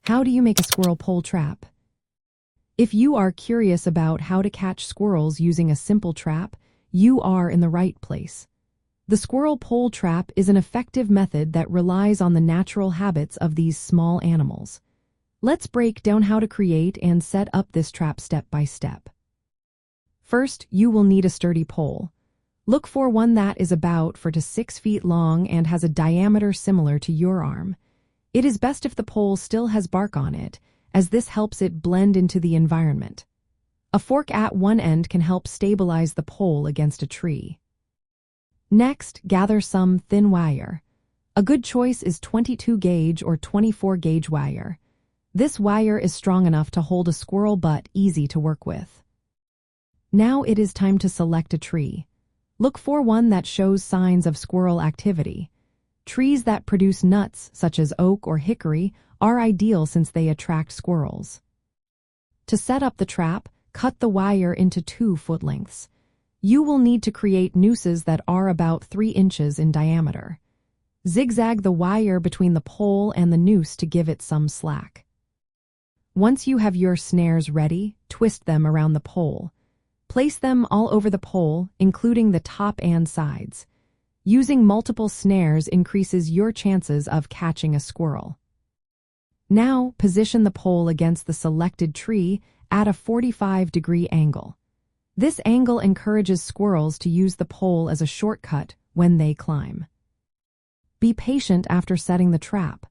How do you make a squirrel pole trap? If you are curious about how to catch squirrels using a simple trap, you are in the right place. The squirrel pole trap is an effective method that relies on the natural habits of these small animals. Let's break down how to create and set up this trap step by step. First, you will need a sturdy pole. Look for one that is about 4 to 6 feet long and has a diameter similar to your arm. It is best if the pole still has bark on it, as this helps it blend into the environment. A fork at one end can help stabilize the pole against a tree. Next, gather some thin wire. A good choice is 22 gauge or 24 gauge wire. This wire is strong enough to hold a squirrel but easy to work with. Now it is time to select a tree. Look for one that shows signs of squirrel activity. Trees that produce nuts, such as oak or hickory, are ideal since they attract squirrels. To set up the trap, cut the wire into 2-foot lengths. You will need to create nooses that are about 3 inches in diameter. Zigzag the wire between the pole and the noose to give it some slack. Once you have your snares ready, twist them around the pole. Place them all over the pole, including the top and sides. Using multiple snares increases your chances of catching a squirrel. Now, position the pole against the selected tree at a 45-degree angle. This angle encourages squirrels to use the pole as a shortcut when they climb. Be patient after setting the trap.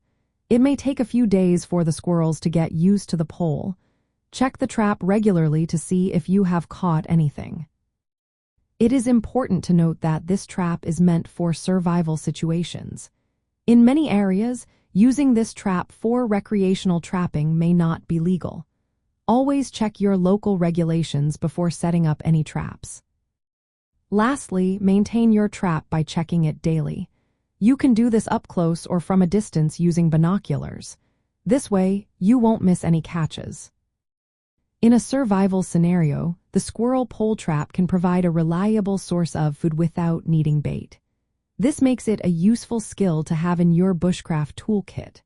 It may take a few days for the squirrels to get used to the pole. Check the trap regularly to see if you have caught anything. It is important to note that this trap is meant for survival situations. In many areas, using this trap for recreational trapping may not be legal. Always check your local regulations before setting up any traps. Lastly, maintain your trap by checking it daily. You can do this up close or from a distance using binoculars. This way, you won't miss any catches. In a survival scenario, the squirrel pole trap can provide a reliable source of food without needing bait. This makes it a useful skill to have in your bushcraft toolkit.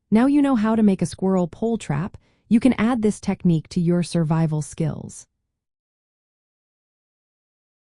Now you know how to make a squirrel pole trap, you can add this technique to your survival skills.